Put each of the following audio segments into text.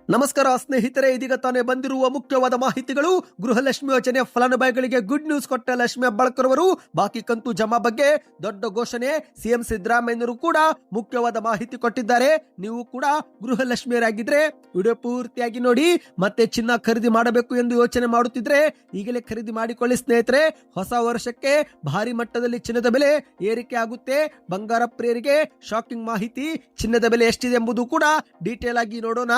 ನಮಸ್ಕಾರ ಸ್ನೇಹಿತರೆ, ಇದೀಗ ತಾನೇ ಬಂದಿರುವ ಮುಖ್ಯವಾದ ಮಾಹಿತಿಗಳು. ಗೃಹಲಕ್ಷ್ಮಿ ಯೋಜನೆ ಫಲಾನುಭವಿಗಳಿಗೆ ಗುಡ್ ನ್ಯೂಸ್ ಕೊಟ್ಟ ಲಕ್ಷ್ಮಿ ಹೆಬ್ಬಾಳ್ಕರ್ ಅವರು. ಬಾಕಿ ಕಂತು ಜಮಾ ಬಗ್ಗೆ ದೊಡ್ಡ ಘೋಷಣೆ. ಸಿಎಂ ಸಿದ್ದರಾಮಯ್ಯನವರು ಕೂಡ ಮುಖ್ಯವಾದ ಮಾಹಿತಿ ಕೊಟ್ಟಿದ್ದಾರೆ. ನೀವು ಕೂಡ ಗೃಹಲಕ್ಷ್ಮಿಯರಾಗಿದ್ರೆ ವಿಡಿಯೋ ಪೂರ್ತಿಯಾಗಿ ನೋಡಿ. ಮತ್ತೆ ಚಿನ್ನ ಖರೀದಿ ಮಾಡಬೇಕು ಎಂದು ಯೋಚನೆ ಮಾಡುತ್ತಿದ್ರೆ ಈಗಲೇ ಖರೀದಿ ಮಾಡಿಕೊಳ್ಳಿ ಸ್ನೇಹಿತರೆ. ಹೊಸ ವರ್ಷಕ್ಕೆ ಭಾರಿ ಮಟ್ಟದಲ್ಲಿ ಚಿನ್ನದ ಬೆಲೆ ಏರಿಕೆ ಆಗುತ್ತೆ. ಬಂಗಾರ ಪ್ರಿಯರಿಗೆ ಶಾಕಿಂಗ್ ಮಾಹಿತಿ. ಚಿನ್ನದ ಬೆಲೆ ಎಷ್ಟಿದೆ ಎಂಬುದು ಕೂಡ ಡೀಟೇಲ್ ಆಗಿ ನೋಡೋಣ.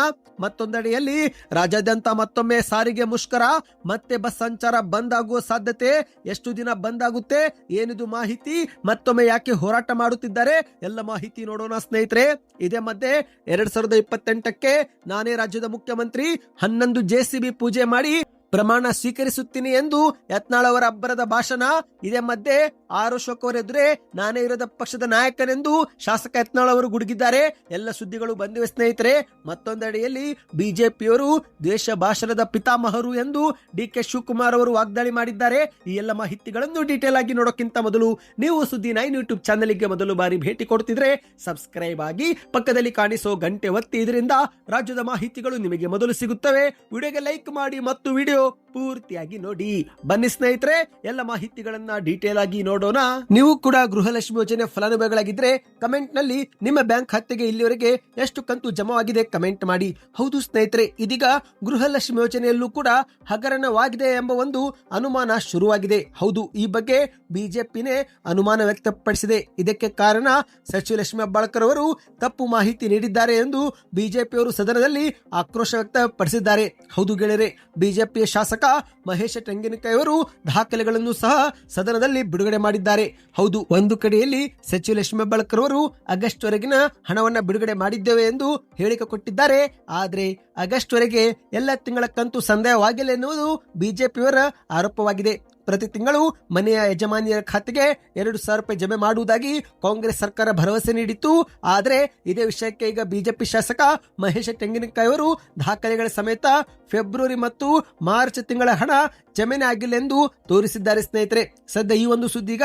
ಮತ್ತೊಂದೆಡೆಯಲ್ಲಿ ರಾಜ್ಯಾದ್ಯಂತ ಮತ್ತೊಮ್ಮೆ ಸಾರಿಗೆ ಮುಷ್ಕರ. ಮತ್ತೆ ಬಸ್ ಸಂಚಾರ ಬಂದ್ ಆಗುವ ಸಾಧ್ಯತೆ. ಎಷ್ಟು ದಿನ ಬಂದ್ ಆಗುತ್ತೆ, ಏನಿದು ಮಾಹಿತಿ, ಮತ್ತೊಮ್ಮೆ ಯಾಕೆ ಹೋರಾಟ ಮಾಡುತ್ತಿದ್ದಾರೆ, ಎಲ್ಲ ಮಾಹಿತಿ ನೋಡೋಣ ಸ್ನೇಹಿತರೆ. ಇದೇ ಮಧ್ಯೆ 2028ಕ್ಕೆ ನಾನೇ ರಾಜ್ಯದ ಮುಖ್ಯಮಂತ್ರಿ, 11 JCB ಪೂಜೆ ಮಾಡಿ ಪ್ರಮಾಣ ಸ್ವೀಕರಿಸುತ್ತೀನಿ ಎಂದು ಯತ್ನಾಳ್ ಅವರ ಅಬ್ಬರದ ಭಾಷಣ. ಇದೇ ಮಧ್ಯೆ ಅಶೋಕ್ ಅವರೆದುರೇ ನಾನೇ ವಿರೋಧ ಪಕ್ಷದ ನಾಯಕನೆಂದು ಶಾಸಕ ಯತ್ನಾಳ್ ಅವರು ಗುಡುಗಿದ್ದಾರೆ. ಎಲ್ಲ ಸುದ್ದಿಗಳು ಬಂದಿವೆ ಸ್ನೇಹಿತರೆ. ಮತ್ತೊಂದೆಡೆಯಲ್ಲಿ ಬಿಜೆಪಿಯವರು ದೇಶ ಭಾಷಣದ ಪಿತಾಮಹರು ಎಂದು DK ಶಿವಕುಮಾರ್ ಅವರು ವಾಗ್ದಾಳಿ ಮಾಡಿದ್ದಾರೆ. ಈ ಎಲ್ಲ ಮಾಹಿತಿಗಳನ್ನು ಡೀಟೇಲ್ ಆಗಿ ನೋಡೋಕ್ಕಿಂತ ಮೊದಲು ನೀವು ಸುದ್ದಿ 9 ಯೂಟ್ಯೂಬ್ ಚಾನೆಲ್ಗೆ ಮೊದಲು ಬಾರಿ ಭೇಟಿ ಕೊಡ್ತಿದ್ರೆ ಸಬ್ಸ್ಕ್ರೈಬ್ ಆಗಿ ಪಕ್ಕದಲ್ಲಿ ಕಾಣಿಸೋ ಗಂಟೆ ಒತ್ತಿ. ಇದರಿಂದ ರಾಜ್ಯದ ಮಾಹಿತಿಗಳು ನಿಮಗೆ ಮೊದಲು ಸಿಗುತ್ತವೆ. ವಿಡಿಯೋಗೆ ಲೈಕ್ ಮಾಡಿ ಮತ್ತು ವಿಡಿಯೋ ಪೂರ್ತಿಯಾಗಿ ನೋಡಿ. ಬನ್ನಿ ಸ್ನೇಹಿತರೆ, ಎಲ್ಲ ಮಾಹಿತಿಗಳನ್ನ ಡೀಟೇಲ್ ಆಗಿ ನೋಡೋಣ. ನೀವು ಕೂಡ ಗೃಹಲಕ್ಷ್ಮಿ ಯೋಜನೆ ಫಲಾನುಭವಿಗಳಾಗಿದ್ರೆ ಕಮೆಂಟ್ ನಲ್ಲಿ ನಿಮ್ಮ ಬ್ಯಾಂಕ್ ಖಾತೆಗೆ ಇಲ್ಲಿವರೆಗೆ ಎಷ್ಟು ಕಂತು ಜಮಾವಾಗಿದೆ ಕಮೆಂಟ್ ಮಾಡಿ. ಹೌದು ಸ್ನೇಹಿತರೆ, ಇದೀಗ ಗೃಹಲಕ್ಷ್ಮಿ ಯೋಜನೆಯಲ್ಲೂ ಕೂಡ ಹಗರಣವಾಗಿದೆ ಎಂಬ ಒಂದು ಅನುಮಾನ ಶುರುವಾಗಿದೆ. ಹೌದು, ಈ ಬಗ್ಗೆ ಬಿಜೆಪಿನೇ ಅನುಮಾನ ವ್ಯಕ್ತಪಡಿಸಿದೆ. ಇದಕ್ಕೆ ಕಾರಣ ಸಚಿವ ಲಕ್ಷ್ಮಿ ಹೆಬ್ಬಾಳ್ಕರ್ ಅವರು ತಪ್ಪು ಮಾಹಿತಿ ನೀಡಿದ್ದಾರೆ ಎಂದು ಬಿಜೆಪಿಯವರು ಸದನದಲ್ಲಿ ಆಕ್ರೋಶ ವ್ಯಕ್ತಪಡಿಸಿದ್ದಾರೆ. ಹೌದು ಗೆಳೆಯರೆ, ಬಿಜೆಪಿಯ ಶಾಸಕ ಮಹೇಶ ತೆಂಗಿನಕಾಯಿ ಅವರು ದಾಖಲೆಗಳನ್ನು ಸಹ ಸದನದಲ್ಲಿ ಬಿಡುಗಡೆ ಮಾಡಿದ್ದಾರೆ. ಹೌದು, ಒಂದು ಕಡೆಯಲ್ಲಿ ಸಚಿವ ಲಕ್ಷ್ಮಿ ಹೆಬ್ಬಾಳ್ಕರ್ ಅವರು ಆಗಸ್ಟ್ ವರೆಗಿನ ಹಣವನ್ನ ಬಿಡುಗಡೆ ಮಾಡಿದ್ದೇವೆ ಎಂದು ಹೇಳಿಕೆ ಕೊಟ್ಟಿದ್ದಾರೆ. ಆದ್ರೆ ಆಗಸ್ಟ್ ವರೆಗೆ ಎಲ್ಲ ತಿಂಗಳ ಕಂತು ಸಂದಾಯವಾಗಿಲ್ಲ ಎನ್ನುವುದು ಬಿಜೆಪಿಯವರ ಆರೋಪವಾಗಿದೆ. ಪ್ರತಿ ತಿಂಗಳು ಮನೆಯ ಯಜಮಾನಿಯರ ಖಾತೆಗೆ 2,000 ರೂಪಾಯಿ ಜಮೆ ಮಾಡುವುದಾಗಿ ಕಾಂಗ್ರೆಸ್ ಸರ್ಕಾರ ಭರವಸೆ ನೀಡಿತ್ತು. ಆದರೆ ಇದೇ ವಿಷಯಕ್ಕೆ ಈಗ ಬಿಜೆಪಿ ಶಾಸಕ ಮಹೇಶ ತೆಂಗಿನಕಾಯಿ ಅವರು ದಾಖಲೆಗಳ ಸಮೇತ ಫೆಬ್ರವರಿ ಮತ್ತು ಮಾರ್ಚ್ ತಿಂಗಳ ಹಣ ಜಮೆನೇ ಆಗಿಲ್ಲ ಎಂದು ತೋರಿಸಿದ್ದಾರೆ ಸ್ನೇಹಿತರೆ. ಸದ್ಯ ಈ ಒಂದು ಸುದ್ದಿಗ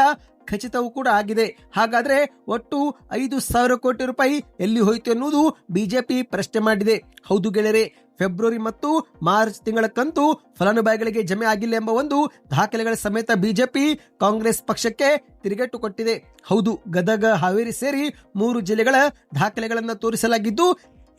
ಖಚಿತವೂ ಕೂಡ ಆಗಿದೆ. ಹಾಗಾದ್ರೆ ಒಟ್ಟು 5,000 ಕೋಟಿ ರೂಪಾಯಿ ಎಲ್ಲಿ ಹೋಯಿತು ಎನ್ನುವುದು ಬಿಜೆಪಿ ಪ್ರಶ್ನೆ ಮಾಡಿದೆ. ಹೌದು ಗೆಳೆಯರೆ, ಫೆಬ್ರವರಿ ಮತ್ತು ಮಾರ್ಚ್ ತಿಂಗಳ ಕಂತು ಫಲಾನುಭವಿಗಳಿಗೆ ಜಮೆ ಆಗಿಲ್ಲ ಎಂಬ ಒಂದು ದಾಖಲೆಗಳ ಸಮೇತ ಬಿಜೆಪಿ ಕಾಂಗ್ರೆಸ್ ಪಕ್ಷಕ್ಕೆ ತಿರುಗೇಟು ಕೊಟ್ಟಿದೆ. ಹೌದು, ಗದಗ, ಹಾವೇರಿ ಸೇರಿ 3 ಜಿಲ್ಲೆಗಳ ದಾಖಲೆಗಳನ್ನು ತೋರಿಸಲಾಗಿದ್ದು,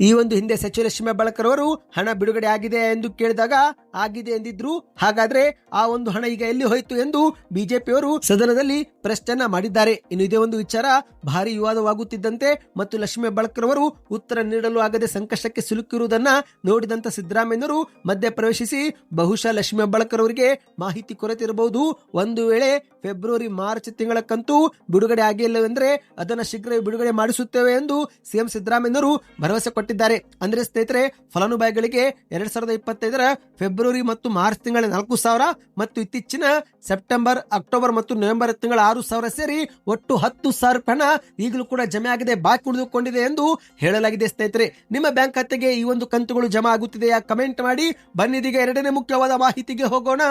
ಈ ಒಂದು ಹಿಂದೆ ಸಚಿವ ಲಕ್ಷ್ಮಿ ಹೆಬ್ಬಾಳ್ಕರ್ ಅವರು ಹಣ ಬಿಡುಗಡೆ ಆಗಿದೆ ಎಂದು ಕೇಳಿದಾಗ ಆಗಿದೆ ಎಂದಿದ್ರು. ಹಾಗಾದ್ರೆ ಆ ಒಂದು ಹಣ ಈಗ ಎಲ್ಲಿ ಹೋಯಿತು ಎಂದು ಬಿಜೆಪಿಯವರು ಸದನದಲ್ಲಿ ಪ್ರಶ್ನೆಯನ್ನ ಮಾಡಿದ್ದಾರೆ. ಇನ್ನು ಇದೇ ಒಂದು ವಿಚಾರ ಭಾರಿ ವಿವಾದವಾಗುತ್ತಿದ್ದಂತೆ ಮತ್ತು ಲಕ್ಷ್ಮಿ ಹೆಬ್ಬಾಳ್ಕರ್ ಅವರು ಉತ್ತರ ನೀಡಲು ಆಗದೆ ಸಂಕಷ್ಟಕ್ಕೆ ಸಿಲುಕಿರುವುದನ್ನ ನೋಡಿದಂತ ಸಿದ್ದರಾಮಯ್ಯನವರು ಮಧ್ಯ ಪ್ರವೇಶಿಸಿ ಬಹುಶಃ ಲಕ್ಷ್ಮಿ ಹೆಬ್ಬಾಳ್ಕರ್ ಅವರಿಗೆ ಮಾಹಿತಿ ಕೊರತೆ ಇರಬಹುದು. ಒಂದು ವೇಳೆ ಫೆಬ್ರವರಿ ಮಾರ್ಚ್ ತಿಂಗಳ ಕಂತು ಬಿಡುಗಡೆ ಆಗಿಲ್ಲವೆಂದ್ರೆ ಅದನ್ನ ಶೀಘ್ರ ಬಿಡುಗಡೆ ಮಾಡಿಸುತ್ತೇವೆ ಎಂದು ಸಿಎಂ ಸಿದ್ದರಾಮಯ್ಯನವರು ಭರವಸೆ ಕೊಟ್ಟಿದ್ದಾರೆ. ಅಂದ್ರೆ ಸ್ನೇಹಿತರೆ, ಫಲಾನುಭವಿಗಳಿಗೆ 2025ರ ಫೆಬ್ರವರಿ ಮತ್ತು ಮಾರ್ಚ್ ತಿಂಗಳ 4,000 ಮತ್ತು ಇತ್ತೀಚಿನ ಸೆಪ್ಟೆಂಬರ್, ಅಕ್ಟೋಬರ್ ಮತ್ತು ನವೆಂಬರ್ ತಿಂಗಳ 6,000 ಸೇರಿ ಒಟ್ಟು 10,000 ರೂಪಾಯಿ ಈಗಲೂ ಕೂಡ ಜಮೆ ಆಗದೆ ಬಾಕಿ ಉಳಿದುಕೊಂಡಿದೆ ಎಂದು ಹೇಳಲಾಗಿದೆ. ಸ್ನೇಹಿತರೆ, ನಿಮ್ಮ ಬ್ಯಾಂಕ್ ಖಾತೆಗೆ ಈ ಒಂದು ಕಂತುಗಳು ಜಮಾ ಆಗುತ್ತಿದೆಯಾ ಕಮೆಂಟ್ ಮಾಡಿ. ಬನ್ನಿದೀಗ ಎರಡನೇ ಮುಖ್ಯವಾದ ಮಾಹಿತಿಗೆ ಹೋಗೋಣ.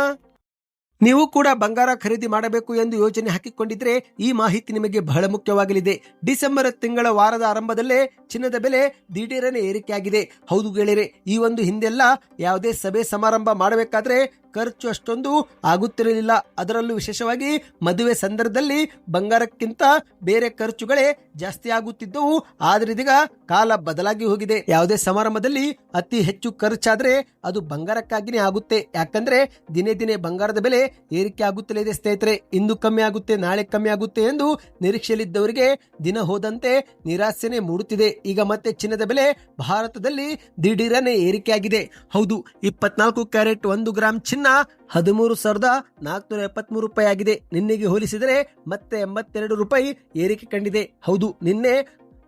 ನೀವು ಕೂಡ ಬಂಗಾರ ಖರೀದಿ ಮಾಡಬೇಕು ಎಂದು ಯೋಜನೆ ಹಾಕಿಕೊಂಡಿದ್ರೆ ಈ ಮಾಹಿತಿ ನಿಮಗೆ ಬಹಳ ಮುಖ್ಯವಾಗಲಿದೆ. ಡಿಸೆಂಬರ್ ತಿಂಗಳ ವಾರದ ಆರಂಭದಲ್ಲೇ ಚಿನ್ನದ ಬೆಲೆ ದಿಢೀರನೆ ಏರಿಕೆಯಾಗಿದೆ. ಹೌದು ಗೆಳೆಯರೆ, ಈ ಒಂದು ಹಿಂದೆಲ್ಲ ಯಾವುದೇ ಸಭೆ ಸಮಾರಂಭ ಮಾಡಬೇಕಾದ್ರೆ ಖರ್ಚು ಅಷ್ಟೊಂದು ಆಗುತ್ತಿರಲಿಲ್ಲ. ಅದರಲ್ಲೂ ವಿಶೇಷವಾಗಿ ಮದುವೆ ಸಂದರ್ಭದಲ್ಲಿ ಬಂಗಾರಕ್ಕಿಂತ ಬೇರೆ ಖರ್ಚುಗಳೇ ಜಾಸ್ತಿ ಆಗುತ್ತಿದ್ದವು. ಆದ್ರೆ ಇದೀಗ ಕಾಲ ಬದಲಾಗಿ ಹೋಗಿದೆ. ಯಾವುದೇ ಸಮಾರಂಭದಲ್ಲಿ ಅತಿ ಹೆಚ್ಚು ಖರ್ಚಾದ್ರೆ ಅದು ಬಂಗಾರಕ್ಕಾಗಿನೇ ಆಗುತ್ತೆ. ಯಾಕಂದ್ರೆ ದಿನೇ ದಿನೇ ಬಂಗಾರದ ಬೆಲೆ ಏರಿಕೆ ಆಗುತ್ತಲೇ ಇದೆ ಸ್ನೇಹಿತರೆ. ಇಂದು ಕಮ್ಮಿ ಆಗುತ್ತೆ, ನಾಳೆ ಕಮ್ಮಿ ಆಗುತ್ತೆ ಎಂದು ನಿರೀಕ್ಷೆಯಲ್ಲಿದ್ದವರಿಗೆ ದಿನ ಹೋದಂತೆ ನಿರಾಸೆನೆ ಮೂಡುತ್ತಿದೆ. ಈಗ ಮತ್ತೆ ಚಿನ್ನದ ಬೆಲೆ ಭಾರತದಲ್ಲಿ ದಿಢೀರನೆ ಏರಿಕೆಯಾಗಿದೆ. ಹೌದು, 24 ಕ್ಯಾರೆಟ್ 1 ಗ್ರಾಮ್ ಚಿನ್ನ 13,473 ರೂಪಾಯಿ ಆಗಿದೆ. ನಿನ್ನೆಗೆ ಹೋಲಿಸಿದರೆ ಮತ್ತೆ 82 ರೂಪಾಯಿ ಏರಿಕೆ ಕಂಡಿದೆ. ಹೌದು, ನಿನ್ನೆ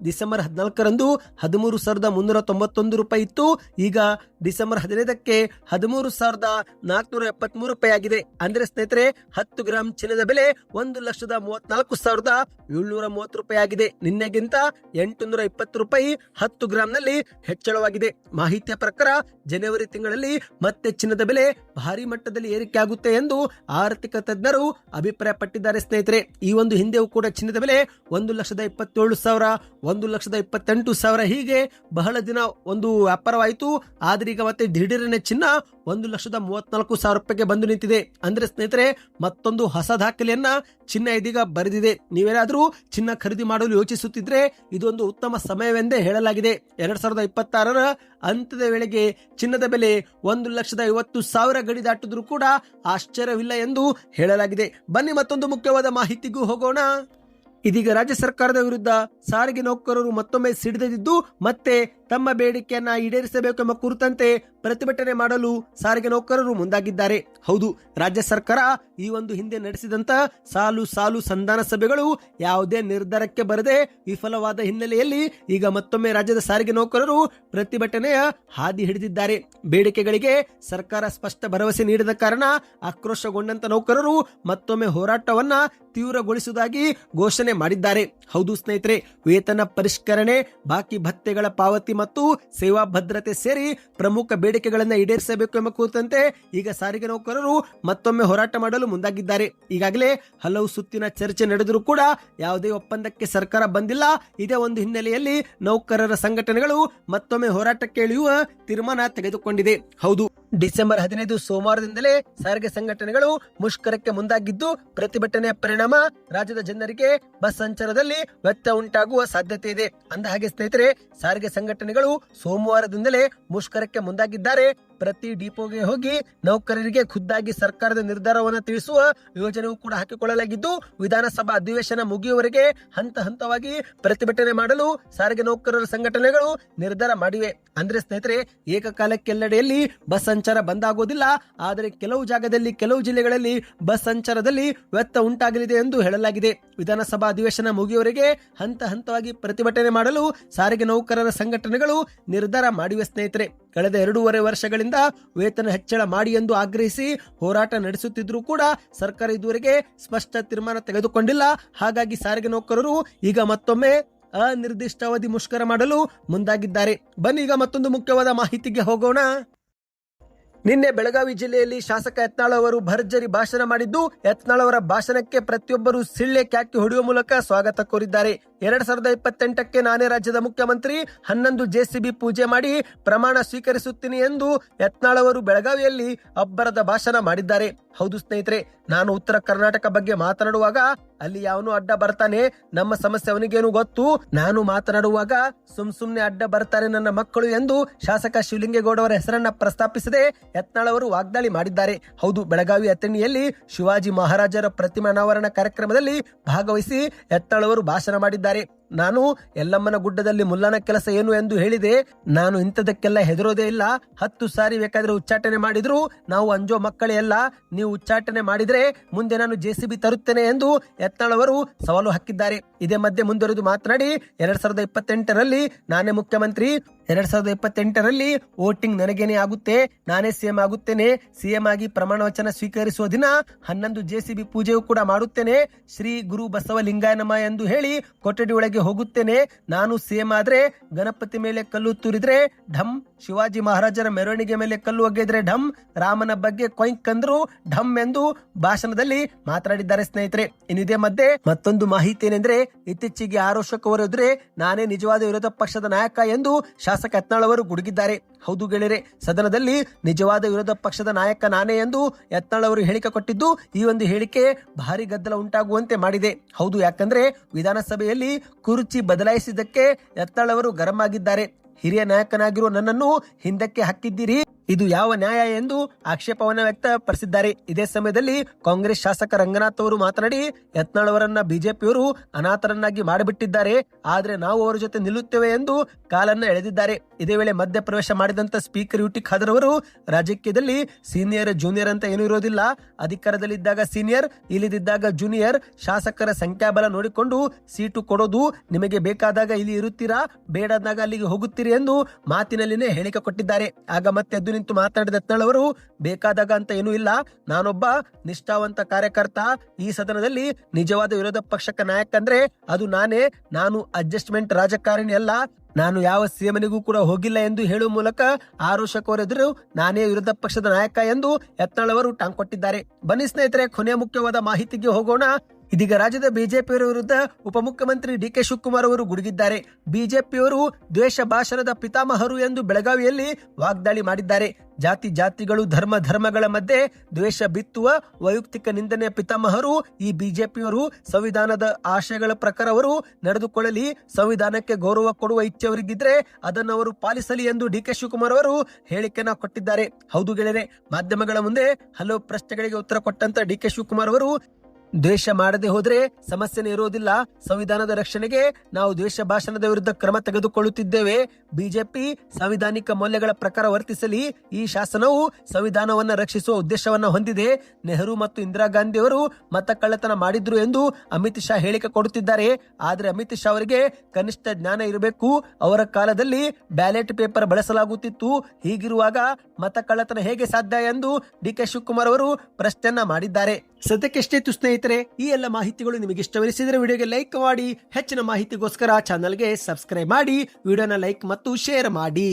ಡಿಸೆಂಬರ್ 14ರಂದು 13,391 ರೂಪಾಯಿ ಇತ್ತು. ಈಗ ಡಿಸೆಂಬರ್ 15ಕ್ಕೆ 13,473 ರೂಪಾಯಿ ಆಗಿದೆ. ಅಂದ್ರೆ ಸ್ನೇಹಿತರೆ, 10 ಗ್ರಾಮ್ ಚಿನ್ನದ ಬೆಲೆ 1,34,730 ರೂಪಾಯಿ ಆಗಿದೆ. ನಿನ್ನೆಗಿಂತ 820 ರೂಪಾಯಿ 10 ಗ್ರಾಮ್ನಲ್ಲಿ ಹೆಚ್ಚಳವಾಗಿದೆ. ಮಾಹಿತಿಯ ಪ್ರಕಾರ ಜನವರಿ ತಿಂಗಳಲ್ಲಿ ಮತ್ತೆ ಚಿನ್ನದ ಬೆಲೆ ಭಾರಿ ಮಟ್ಟದಲ್ಲಿ ಏರಿಕೆ ಆಗುತ್ತೆ ಎಂದು ಆರ್ಥಿಕ ತಜ್ಞರು ಅಭಿಪ್ರಾಯಪಟ್ಟಿದ್ದಾರೆ. ಸ್ನೇಹಿತರೆ, ಈ ಒಂದು ಹಿಂದೆಯೂ ಕೂಡ ಚಿನ್ನದ ಬೆಲೆ 1,27,100 1,28,000 ಹೀಗೆ ಬಹಳ ದಿನ ಒಂದು ವ್ಯಾಪಾರವಾಯಿತು. ಆದ್ರೆ ಈಗ ಮತ್ತೆ ದಿಢೀರನೆ ಚಿನ್ನ 1,34,000 ರೂಪಾಯಿಗೆ ಬಂದು ನಿಂತಿದೆ. ಅಂದ್ರೆ ಸ್ನೇಹಿತರೆ, ಮತ್ತೊಂದು ಹೊಸ ದಾಖಲೆಯನ್ನ ಚಿನ್ನ ಇದೀಗ ಬರೆದಿದೆ. ನೀವೇನಾದ್ರೂ ಚಿನ್ನ ಖರೀದಿ ಮಾಡಲು ಯೋಚಿಸುತ್ತಿದ್ರೆ ಇದೊಂದು ಉತ್ತಮ ಸಮಯವೆಂದೇ ಹೇಳಲಾಗಿದೆ. 2026ರ ಅಂತ್ಯದ ವೇಳೆಗೆ ಚಿನ್ನದ ಬೆಲೆ 1,50,000 ಗಡಿ ದಾಟಿದ್ರೂ ಕೂಡ ಆಶ್ಚರ್ಯವಿಲ್ಲ ಎಂದು ಹೇಳಲಾಗಿದೆ. ಬನ್ನಿ ಮತ್ತೊಂದು ಮುಖ್ಯವಾದ ಮಾಹಿತಿಗೂ ಹೋಗೋಣ. ಇದೀಗ ರಾಜ್ಯ ಸರ್ಕಾರದ ವಿರುದ್ಧ ಸಾರಿಗೆ ನೌಕರರು ಮತ್ತೊಮ್ಮೆ ಸಿಡಿದಿದ್ದು ಮತ್ತೆ ತಮ್ಮ ಬೇಡಿಕೆಯನ್ನ ಈಡೇರಿಸಬೇಕೆಂಬ ಕುರಿತಂತೆ ಪ್ರತಿಭಟನೆ ಮಾಡಲು ಸಾರಿಗೆ ನೌಕರರು ಮುಂದಾಗಿದ್ದಾರೆ. ಹೌದು, ರಾಜ್ಯ ಸರ್ಕಾರ ಈ ಒಂದು ಹಿಂದೆ ನಡೆಸಿದಂತ ಸಾಲು ಸಂಧಾನ ಸಭೆಗಳು ಯಾವುದೇ ನಿರ್ಧಾರಕ್ಕೆ ಬರದೆ ವಿಫಲವಾದ ಹಿನ್ನೆಲೆಯಲ್ಲಿ ಈಗ ಮತ್ತೊಮ್ಮೆ ರಾಜ್ಯದ ಸಾರಿಗೆ ನೌಕರರು ಪ್ರತಿಭಟನೆಯ ಹಾದಿ ಹಿಡಿದಿದ್ದಾರೆ. ಬೇಡಿಕೆಗಳಿಗೆ ಸರ್ಕಾರ ಸ್ಪಷ್ಟ ಭರವಸೆ ನೀಡಿದ ಕಾರಣ ಆಕ್ರೋಶಗೊಂಡಂತ ನೌಕರರು ಮತ್ತೊಮ್ಮೆ ಹೋರಾಟವನ್ನ ತೀವ್ರಗೊಳಿಸುವುದಾಗಿ ಘೋಷಣೆ ಮಾಡಿದ್ದಾರೆ. ಹೌದು ಸ್ನೇಹಿತರೆ, ವೇತನ ಪರಿಷ್ಕರಣೆ, ಬಾಕಿ ಭತ್ಯೆಗಳ ಪಾವತಿ ಮತ್ತು ಸೇವಾ ಭದ್ರತೆ ಸೇರಿ ಪ್ರಮುಖ ಬೇಡಿಕೆಗಳನ್ನು ಈಡೇರಿಸಬೇಕು ಎಂಬ ಕುರಿತಂತೆ ಈಗ ಸಾರಿಗೆ ನೌಕರರು ಮತ್ತೊಮ್ಮೆ ಹೋರಾಟ ಮಾಡಲು ಮುಂದಾಗಿದ್ದಾರೆ. ಈಗಾಗಲೇ ಹಲವು ಸುತ್ತಿನ ಚರ್ಚೆ ನಡೆದರೂ ಕೂಡ ಯಾವುದೇ ಒಪ್ಪಂದಕ್ಕೆ ಸರ್ಕಾರ ಬಂದಿಲ್ಲ. ಇದೇ ಒಂದು ಹಿನ್ನೆಲೆಯಲ್ಲಿ ನೌಕರರ ಸಂಘಟನೆಗಳು ಮತ್ತೊಮ್ಮೆ ಹೋರಾಟಕ್ಕೆ ಇಳಿಯುವ ತೀರ್ಮಾನ ತೆಗೆದುಕೊಂಡಿದೆ. ಹೌದು, ಡಿಸೆಂಬರ್ 15 ಸೋಮವಾರದಿಂದಲೇ ಸಾರಿಗೆ ಸಂಘಟನೆಗಳು ಮುಷ್ಕರಕ್ಕೆ ಮುಂದಾಗಿದ್ದು, ಪ್ರತಿಭಟನೆಯ ಪರಿಣಾಮ ರಾಜ್ಯದ ಜನರಿಗೆ ಬಸ್ ಸಂಚಾರದಲ್ಲಿ ವ್ಯತ್ಯಯ ಉಂಟಾಗುವ ಸಾಧ್ಯತೆ ಇದೆ. ಅಂದಹಾಗೆ ಸ್ನೇಹಿತರೆ, ಸಾರಿಗೆ ಸಂಘಟನೆಗಳು ಸೋಮವಾರದಿಂದಲೇ ಮುಷ್ಕರಕ್ಕೆ ಮುಂದಾಗಿದ್ದಾರೆ. ಪ್ರತಿ ಡಿಪೋಗೆ ಹೋಗಿ ನೌಕರರಿಗೆ ಖುದ್ದಾಗಿ ಸರ್ಕಾರದ ನಿರ್ಧಾರವನ್ನು ತಿಳಿಸುವ ಯೋಜನೆಯೂ ಕೂಡ ಹಾಕಿಕೊಳ್ಳಲಾಗಿದ್ದು, ವಿಧಾನಸಭಾ ಅಧಿವೇಶನ ಮುಗಿಯುವವರೆಗೆ ಹಂತ ಹಂತವಾಗಿ ಪ್ರತಿಭಟನೆ ಮಾಡಲು ಸಾರಿಗೆ ನೌಕರರ ಸಂಘಟನೆಗಳು ನಿರ್ಧಾರ ಮಾಡಿವೆ. ಅಂದ್ರೆ ಸ್ನೇಹಿತರೆ, ಏಕಕಾಲಕ್ಕೆ ಎಲ್ಲೆಡೆಯಲ್ಲಿ ಬಸ್ ಸಂಚಾರ ಬಂದ್ ಆಗೋದಿಲ್ಲ. ಆದರೆ ಕೆಲವು ಜಾಗದಲ್ಲಿ, ಕೆಲವು ಜಿಲ್ಲೆಗಳಲ್ಲಿ ಬಸ್ ಸಂಚಾರದಲ್ಲಿ ವ್ಯತ್ಯಯ ಉಂಟಾಗಲಿದೆ ಎಂದು ಹೇಳಲಾಗಿದೆ. ವಿಧಾನಸಭಾ ಅಧಿವೇಶನ ಮುಗಿಯುವವರೆಗೆ ಹಂತ ಹಂತವಾಗಿ ಪ್ರತಿಭಟನೆ ಮಾಡಲು ಸಾರಿಗೆ ನೌಕರರ ಸಂಘಟನೆಗಳು ನಿರ್ಧಾರ ಮಾಡಿವೆ. ಸ್ನೇಹಿತರೆ, ಕಳೆದ 2.5 ವರ್ಷಗಳಿಂದ ವೇತನ ಹೆಚ್ಚಳ ಮಾಡಿ ಎಂದು ಆಗ್ರಹಿಸಿ ಹೋರಾಟ ನಡೆಸುತ್ತಿದ್ರೂ ಕೂಡ ಸರ್ಕಾರ ಇದುವರೆಗೆ ಸ್ಪಷ್ಟ ತೀರ್ಮಾನ ತೆಗೆದುಕೊಂಡಿಲ್ಲ. ಹಾಗಾಗಿ ಸಾರಿಗೆ ನೌಕರರು ಈಗ ಮತ್ತೊಮ್ಮೆ ಅನಿರ್ದಿಷ್ಟಾವಧಿ ಮುಷ್ಕರ ಮಾಡಲು ಮುಂದಾಗಿದ್ದಾರೆ. ಬನ್ನಿ ಈಗ ಮತ್ತೊಂದು ಮುಖ್ಯವಾದ ಮಾಹಿತಿಗೆ ಹೋಗೋಣ. ನಿನ್ನೆ ಬೆಳಗಾವಿ ಜಿಲ್ಲೆಯಲ್ಲಿ ಶಾಸಕ ಯತ್ನಾಳ್ ಅವರು ಭರ್ಜರಿ ಭಾಷಣ ಮಾಡಿದ್ದು, ಯತ್ನಾಳ್ ಅವರ ಭಾಷಣಕ್ಕೆ ಪ್ರತಿಯೊಬ್ಬರು ಸಿಳ್ಳೆ ಕ್ಯಾಕಿ ಹೊಡೆಯುವ ಮೂಲಕ ಸ್ವಾಗತ ಕೋರಿದ್ದಾರೆ. 2028ಕ್ಕೆ ನಾನೇ ರಾಜ್ಯದ ಮುಖ್ಯಮಂತ್ರಿ, 11 JCB ಪೂಜೆ ಮಾಡಿ ಪ್ರಮಾಣ ಸ್ವೀಕರಿಸುತ್ತೀನಿ ಎಂದು ಯತ್ನಾಳ್ ಅವರು ಬೆಳಗಾವಿಯಲ್ಲಿ ಅಬ್ಬರದ ಭಾಷಣ ಮಾಡಿದ್ದಾರೆ. ಹೌದು ಸ್ನೇಹಿತರೆ, ನಾನು ಉತ್ತರ ಕರ್ನಾಟಕ ಬಗ್ಗೆ ಮಾತನಾಡುವಾಗ ಅಲ್ಲಿ ಯಾವನು ಅಡ್ಡ ಬರ್ತಾನೆ, ನಮ್ಮ ಸಮಸ್ಯೆ ಅವನಿಗೇನು ಗೊತ್ತು, ನಾನು ಮಾತನಾಡುವಾಗ ಸುಮ್ನೆ ಅಡ್ಡ ಬರ್ತಾರೆ ನನ್ನ ಮಕ್ಕಳು ಎಂದು ಶಾಸಕ ಶಿವಲಿಂಗೇಗೌಡ ಅವರ ಹೆಸರನ್ನ ಪ್ರಸ್ತಾಪಿಸದೆ ಯತ್ನಾಳ್ ಅವರು ವಾಗ್ದಾಳಿ ಮಾಡಿದ್ದಾರೆ. ಹೌದು, ಬೆಳಗಾವಿ ಅಥಣಿಯಲ್ಲಿ ಶಿವಾಜಿ ಮಹಾರಾಜರ ಪ್ರತಿಮೆ ಅನಾವರಣ ಕಾರ್ಯಕ್ರಮದಲ್ಲಿ ಭಾಗವಹಿಸಿ ಯತ್ನಾಳ್ ಅವರು ಭಾಷಣ ಮಾಡಿದ್ದಾರೆ. ನಾನು ಯಲ್ಲಮ್ಮನ ಗುಡ್ಡದಲ್ಲಿ ಮುಲ್ಲನ ಕೆಲಸ ಏನು ಎಂದು ಹೇಳಿದೆ. ನಾನು ಇಂಥದಕ್ಕೆಲ್ಲ ಹೆದರೋದೇ ಇಲ್ಲ. 10 ಸಾರಿ ಬೇಕಾದ್ರೆ ಉಚ್ಚಾಟನೆ ಮಾಡಿದ್ರು ನಾವು ಅಂಜೋ ಮಕ್ಕಳೇ ಅಲ್ಲ. ನೀವು ಉಚ್ಚಾಟನೆ ಮಾಡಿದ್ರೆ ಮುಂದೆ ನಾನು JCB ತರುತ್ತೇನೆ ಎಂದು ಯತ್ನಾಳ್ ಅವರು ಸವಾಲು ಹಾಕಿದ್ದಾರೆ. ಇದೇ ಮಧ್ಯೆ ಮುಂದುವರೆದು ಮಾತನಾಡಿ, 2028ರಲ್ಲಿ ನಾನೇ ಮುಖ್ಯಮಂತ್ರಿ, 2028ರಲ್ಲಿ ವೋಟಿಂಗ್ ನನಗೇನೆ ಆಗುತ್ತೆ, ನಾನೇ ಸಿಎಂ ಆಗುತ್ತೇನೆ, ಸಿಎಂ ಆಗಿ ಪ್ರಮಾಣ ವಚನ ಸ್ವೀಕರಿಸುವ ದಿನ 11 JCB ಪೂಜೆಯೂ ಕೂಡ ಮಾಡುತ್ತೇನೆ, ಶ್ರೀ ಗುರು ಬಸವಲಿಂಗಾಯ ನಮಃ ಎಂದು ಹೇಳಿ ಕೊಠಡಿ ಒಳಗೆ ಹೋಗುತ್ತೇನೆ. ನಾನು ಸಿಎಂ ಆದ್ರೆ ಗಣಪತಿ ಮೇಲೆ ಕಲ್ಲು ತೂರಿದ್ರೆ ಢಮ್, ಶಿವಾಜಿ ಮಹಾರಾಜರ ಮೆರವಣಿಗೆ ಮೇಲೆ ಕಲ್ಲು ಒಗೆದ್ರೆ ಢಮ್, ರಾಮನ ಬಗ್ಗೆ ಕೊಯ್ಕ್ ಅಂದ್ರು ಢಮ್ ಎಂದು ಭಾಷಣದಲ್ಲಿ ಮಾತನಾಡಿದ್ದಾರೆ. ಸ್ನೇಹಿತರೆ, ಇದೇ ಮಧ್ಯೆ ಮತ್ತೊಂದು ಮಾಹಿತಿ ಏನೆಂದ್ರೆ, ಇತ್ತೀಚೆಗೆ ಆರೋಪಕ್ಕೆ ಹೊರದ್ರೆ ನಾನೇ ನಿಜವಾದ ವಿರೋಧ ಪಕ್ಷದ ನಾಯಕ ಎಂದು ಶಾಸಕ ಯತ್ನಾಳ್ ಅವರು ಗುಡುಗಿದ್ದಾರೆ. ಹೌದು ಗೆಳೆಯರೆ, ಸದನದಲ್ಲಿ ನಿಜವಾದ ವಿರೋಧ ಪಕ್ಷದ ನಾಯಕ ನಾನೇ ಎಂದು ಯತ್ನಾಳ್ ಅವರು ಹೇಳಿಕೆ ಕೊಟ್ಟಿದ್ದು, ಈ ಒಂದು ಹೇಳಿಕೆ ಭಾರಿ ಗದ್ದಲ ಉಂಟಾಗುವಂತೆ ಮಾಡಿದೆ. ಹೌದು, ಯಾಕಂದ್ರೆ ವಿಧಾನಸಭೆಯಲ್ಲಿ ಕುರ್ಚಿ ಬದಲಾಯಿಸಿದ್ದಕ್ಕೆ ಯತ್ನಾಳ್ ಅವರು ಗರಂ ಆಗಿದ್ದಾರೆ. ಹಿರಿಯ ನಾಯಕನಾಗಿರುವ ನನ್ನನ್ನು ಹಿಂದಕ್ಕೆ ಹಾಕಿದ್ದೀರಿ, ಇದು ಯಾವ ನ್ಯಾಯ ಎಂದು ಆಕ್ಷೇಪವನ್ನು ವ್ಯಕ್ತಪಡಿಸಿದ್ದಾರೆ. ಇದೇ ಸಮಯದಲ್ಲಿ ಕಾಂಗ್ರೆಸ್ ಶಾಸಕ ರಂಗನಾಥ್ ಅವರು ಮಾತನಾಡಿ, ಯತ್ನಾಳ್ ಅವರನ್ನ ಬಿಜೆಪಿಯವರು ಅನಾಥರನ್ನಾಗಿ ಮಾಡಿಬಿಟ್ಟಿದ್ದಾರೆ, ಆದ್ರೆ ನಾವು ಅವರ ಜೊತೆ ನಿಲ್ಲುತ್ತೇವೆ ಎಂದು ಕಾಲನ್ನ ಎಳೆದಿದ್ದಾರೆ. ಇದೇ ವೇಳೆ ಮಧ್ಯ ಪ್ರವೇಶ ಮಾಡಿದಂತ ಸ್ಪೀಕರ್ ಯುಟಿ ಖಾದರ್ ಅವರು, ರಾಜಕೀಯದಲ್ಲಿ ಸೀನಿಯರ್ ಜೂನಿಯರ್ ಅಂತ ಏನೂ ಇರೋದಿಲ್ಲ, ಅಧಿಕಾರದಲ್ಲಿದ್ದಾಗ ಸೀನಿಯರ್, ಇಲ್ಲಿದ್ದಾಗ ಜೂನಿಯರ್, ಶಾಸಕರ ಸಂಖ್ಯಾಬಲ ನೋಡಿಕೊಂಡು ಸೀಟು ಕೊಡೋದು, ನಿಮಗೆ ಬೇಕಾದಾಗ ಇಲ್ಲಿ ಇರುತ್ತೀರಾ, ಬೇಡದಾಗ ಅಲ್ಲಿಗೆ ಹೋಗುತ್ತೀರಿ ಎಂದು ಮಾತಿನಲ್ಲಿನೇ ಹೇಳಿಕೆ ಕೊಟ್ಟಿದ್ದಾರೆ. ಆಗ ಮತ್ತೆ ಎದ್ದು ನಿಂತು ಮಾತನಾಡಿದ ಯತ್ನಾಳ್ ಅವರು, ಬೇಕಾದಾಗ ಅಂತ ಏನೂ ಇಲ್ಲ, ನಾನೊಬ್ಬ ನಿಷ್ಠಾವಂತ ಕಾರ್ಯಕರ್ತ, ಈ ಸದನದಲ್ಲಿ ನಿಜವಾದ ವಿರೋಧ ಪಕ್ಷಕ ನಾಯಕ ಅಂದ್ರೆ ಅದು ನಾನೇ, ನಾನು ಅಡ್ಜಸ್ಟ್ಮೆಂಟ್ ರಾಜಕಾರಣಿ ಅಲ್ಲ, ನಾನು ಯಾವ ಸಿಎಂನಿಗೂ ಕೂಡ ಹೋಗಿಲ್ಲ ಎಂದು ಹೇಳುವ ಮೂಲಕ ಆರೋಪಕರೆದುರು ನಾನೇ ವಿರೋಧ ಪಕ್ಷದ ನಾಯಕ ಎಂದು ಯತ್ನಾಳ್ ಅವರು ಟಾಂಗ್ ಕೊಟ್ಟಿದ್ದಾರೆ. ಬನ್ನಿ ಸ್ನೇಹಿತರೆ, ಕೊನೆಯ ಮುಖ್ಯವಾದ ಮಾಹಿತಿಗೆ ಹೋಗೋಣ. ಇದೀಗ ರಾಜ್ಯದ ಬಿಜೆಪಿಯವರ ವಿರುದ್ಧ ಉಪಮುಖ್ಯಮಂತ್ರಿ ಡಿಕೆ ಶಿವಕುಮಾರ್ ಅವರು ಗುಡುಗಿದ್ದಾರೆ. ಬಿಜೆಪಿಯವರು ದ್ವೇಷ ಭಾಷಣದ ಪಿತಾಮಹರು ಎಂದು ಬೆಳಗಾವಿಯಲ್ಲಿ ವಾಗ್ದಾಳಿ ಮಾಡಿದ್ದಾರೆ. ಜಾತಿಗಳು ಧರ್ಮಗಳ ಮಧ್ಯೆ ದ್ವೇಷ ಬಿತ್ತುವ ವೈಯಕ್ತಿಕ ನಿಂದನೆಯ ಪಿತಾಮಹರು ಈ ಬಿಜೆಪಿಯವರು. ಸಂವಿಧಾನದ ಆಶಯಗಳ ಪ್ರಕಾರ ಅವರು ನಡೆದುಕೊಳ್ಳಲಿ. ಸಂವಿಧಾನಕ್ಕೆ ಗೌರವ ಕೊಡುವ ಇಚ್ಛೆ ಅವರಿಗಿದ್ರೆ ಅದನ್ನು ಅವರು ಪಾಲಿಸಲಿ ಎಂದು ಡಿಕೆ ಶಿವಕುಮಾರ್ ಅವರು ಹೇಳಿಕೆಯನ್ನು ಕೊಟ್ಟಿದ್ದಾರೆ. ಹೌದು ಗೆಳೆಯರೆ, ಮಾಧ್ಯಮಗಳ ಮುಂದೆ ಹಲವು ಪ್ರಶ್ನೆಗಳಿಗೆ ಉತ್ತರ ಕೊಟ್ಟಂತ ಡಿಕೆ ಶಿವಕುಮಾರ್ ಅವರು ದ್ವೇಷ ಮಾಡದೆ ಹೋದ್ರೆ ಸಮಸ್ಯೆನೇ ಇರೋದಿಲ್ಲ. ಸಂವಿಧಾನದ ರಕ್ಷಣೆಗೆ ನಾವು ದ್ವೇಷ ಭಾಷಣದ ವಿರುದ್ಧ ಕ್ರಮ ತೆಗೆದುಕೊಳ್ಳುತ್ತಿದ್ದೇವೆ. ಬಿಜೆಪಿ ಸಾಂವಿಧಾನಿಕ ಮೌಲ್ಯಗಳ ಪ್ರಕಾರ ವರ್ತಿಸಲಿ. ಈ ಶಾಸನವು ಸಂವಿಧಾನವನ್ನ ರಕ್ಷಿಸುವ ಉದ್ದೇಶವನ್ನ ಹೊಂದಿದೆ. ನೆಹರು ಮತ್ತು ಇಂದಿರಾ ಗಾಂಧಿ ಅವರು ಮತ ಕಳ್ಳತನ ಮಾಡಿದ್ರು ಎಂದು ಅಮಿತ್ ಶಾ ಹೇಳಿಕೆ ಕೊಡುತ್ತಿದ್ದಾರೆ. ಆದ್ರೆ ಅಮಿತ್ ಶಾ ಅವರಿಗೆ ಕನಿಷ್ಠ ಜ್ಞಾನ ಇರಬೇಕು. ಅವರ ಕಾಲದಲ್ಲಿ ಬ್ಯಾಲೆಟ್ ಪೇಪರ್ ಬಳಸಲಾಗುತ್ತಿತ್ತು. ಹೀಗಿರುವಾಗ ಮತ ಕಳ್ಳತನ ಹೇಗೆ ಸಾಧ್ಯ ಎಂದು ಡಿಕೆ ಶಿವಕುಮಾರ್ ಅವರು ಪ್ರಶ್ನೆಯನ್ನ ಮಾಡಿದ್ದಾರೆ. ಸದ್ಯಕ್ಕೆ ಎಷ್ಟೇತು ಸ್ನೇಹಿತರೆ, ಈ ಎಲ್ಲ ಮಾಹಿತಿಗಳು ನಿಮಗೆ ಇಷ್ಟವೆನಿಸಿದರೆ ವಿಡಿಯೋಗೆ ಲೈಕ್ ಮಾಡಿ. ಹೆಚ್ಚಿನ ಮಾಹಿತಿಗೋಸ್ಕರ ಚಾನಲ್ಗೆ ಸಬ್ಸ್ಕ್ರೈಬ್ ಮಾಡಿ, ವಿಡಿಯೋನ ಲೈಕ್ ಮತ್ತು ಶೇರ್ ಮಾಡಿ.